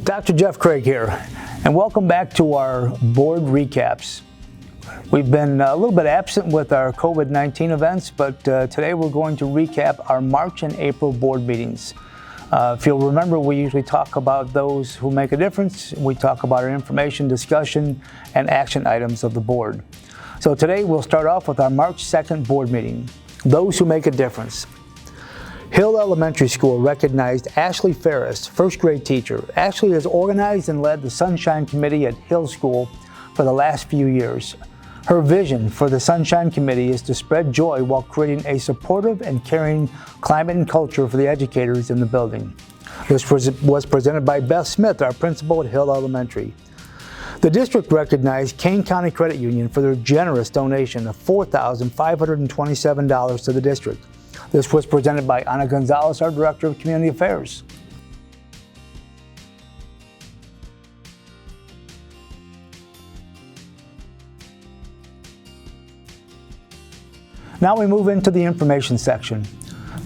Dr. Jeff Craig here, and welcome back to our board recaps. We've been a little bit absent with our COVID-19 events, but today we're going to recap our March and April board meetings. If you'll remember, we usually talk about those who make a difference. We talk about our information, discussion, and action items of the board. So today we'll start off with our March 2nd board meeting, those who make a difference. Hill Elementary School recognized Ashley Ferris, first grade teacher. Ashley has organized and led the Sunshine Committee at Hill School for the last few years. Her vision for the Sunshine Committee is to spread joy while creating a supportive and caring climate and culture for the educators in the building. This was presented by Beth Smith, our principal at Hill Elementary. The district recognized Kane County Credit Union for their generous donation of $4,527 to the district. This was presented by Ana Gonzalez, our Director of Community Affairs. Now we move into the information section.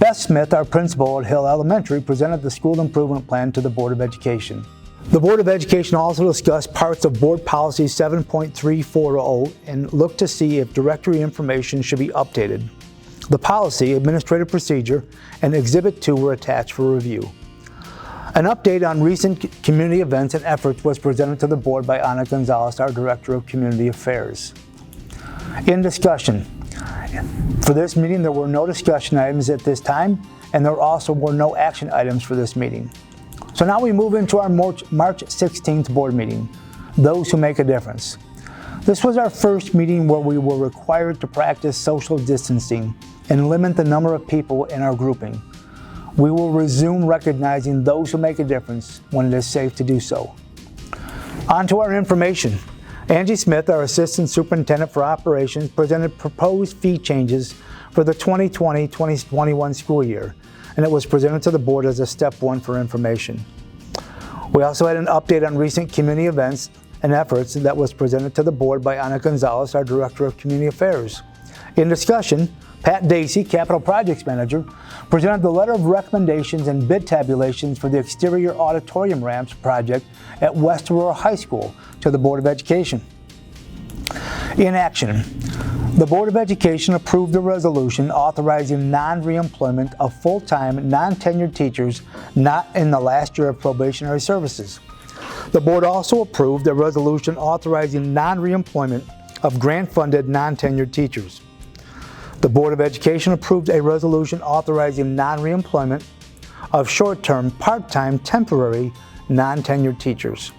Beth Smith, our principal at Hill Elementary, presented the school improvement plan to the Board of Education. The Board of Education also discussed parts of Board Policy 7.340 and looked to see if directory information should be updated. The policy, administrative procedure, and Exhibit 2 were attached for review. An update on recent community events and efforts was presented to the board by Ana Gonzalez, our Director of Community Affairs. In discussion, for this meeting there were no discussion items at this time, and there also were no action items for this meeting. So now we move into our March 16th board meeting, those who make a difference. This was our first meeting where we were required to practice social distancing and limit the number of people in our grouping. We will resume recognizing those who make a difference when it is safe to do so. On to our information. Angie Smith, our Assistant Superintendent for Operations, presented proposed fee changes for the 2020-2021 school year, and it was presented to the board as a step 1 for information. We also had an update on recent community events and efforts that was presented to the board by Ana Gonzalez, our Director of Community Affairs. In discussion, Pat Dacey, Capital Projects Manager, presented the letter of recommendations and bid tabulations for the exterior auditorium ramps project at West Aurora High School to the Board of Education. In action, the Board of Education approved a resolution authorizing non-reemployment of full-time, non-tenured teachers not in the last year of probationary services. The board also approved a resolution authorizing non-reemployment of grant-funded, non-tenured teachers. The Board of Education approved a resolution authorizing non-reemployment of short-term, part-time, temporary, non-tenured teachers.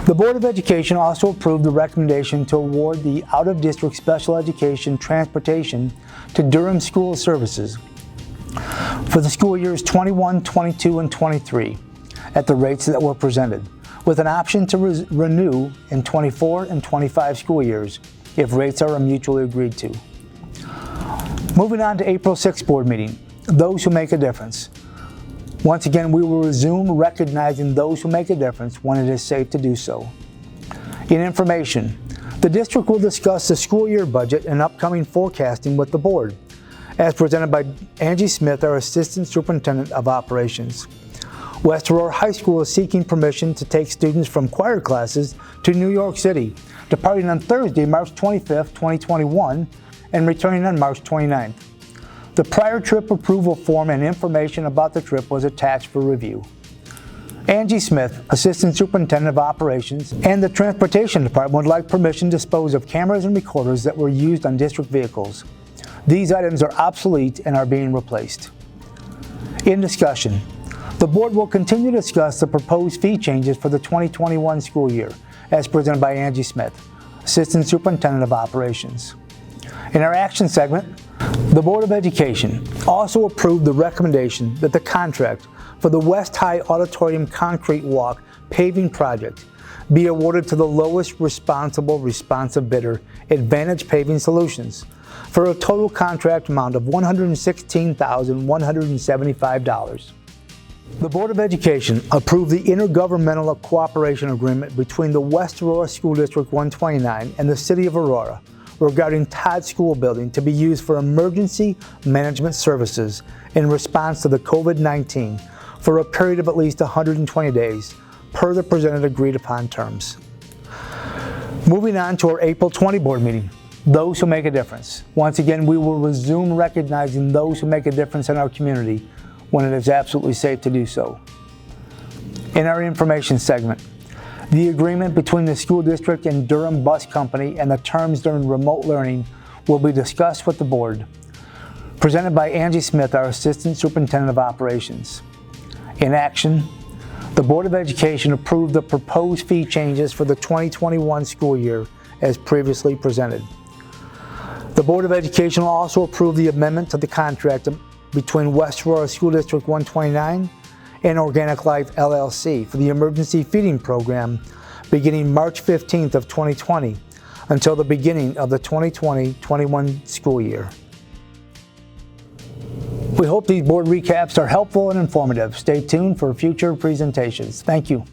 The Board of Education also approved the recommendation to award the out-of-district special education transportation to Durham School Services for the school years 21, 22, and 23 at the rates that were presented, with an option to renew in 24 and 25 school years if rates are mutually agreed to. Moving on to April 6th board meeting, those who make a difference. Once again, we will resume recognizing those who make a difference when it is safe to do so. In information, the district will discuss the school year budget and upcoming forecasting with the board, as presented by Angie Smith, our Assistant Superintendent of Operations. West Aurora High School is seeking permission to take students from choir classes to New York City, departing on Thursday, March 25th, 2021, and returning on March 29th. The prior trip approval form and information about the trip was attached for review. Angie Smith, Assistant Superintendent of Operations, and the Transportation Department would like permission to dispose of cameras and recorders that were used on district vehicles. These items are obsolete and are being replaced. In discussion, the board will continue to discuss the proposed fee changes for the 2021 school year, as presented by Angie Smith, Assistant Superintendent of Operations. In our action segment, the Board of Education also approved the recommendation that the contract for the West High Auditorium Concrete Walk paving project be awarded to the lowest responsive bidder, Advantage Paving Solutions, for a total contract amount of $116,175. The Board of Education approved the Intergovernmental Cooperation Agreement between the West Aurora School District 129 and the City of Aurora regarding Todd School Building to be used for emergency management services in response to the COVID-19 for a period of at least 120 days, per the presented agreed upon terms. Moving on to our April 20 board meeting, those who make a difference. Once again, we will resume recognizing those who make a difference in our community when it is absolutely safe to do so. In our information segment, the agreement between the school district and Durham Bus Company and the terms during remote learning will be discussed with the board. Presented by Angie Smith, our Assistant Superintendent of Operations. In action, the Board of Education approved the proposed fee changes for the 2021 school year as previously presented. The Board of Education will also approve the amendment to the contract between West Aurora School District 129 and Organic Life LLC for the emergency feeding program beginning March 15th of 2020 until the beginning of the 2020-21 school year. We hope these board recaps are helpful and informative. Stay tuned for future presentations. Thank you.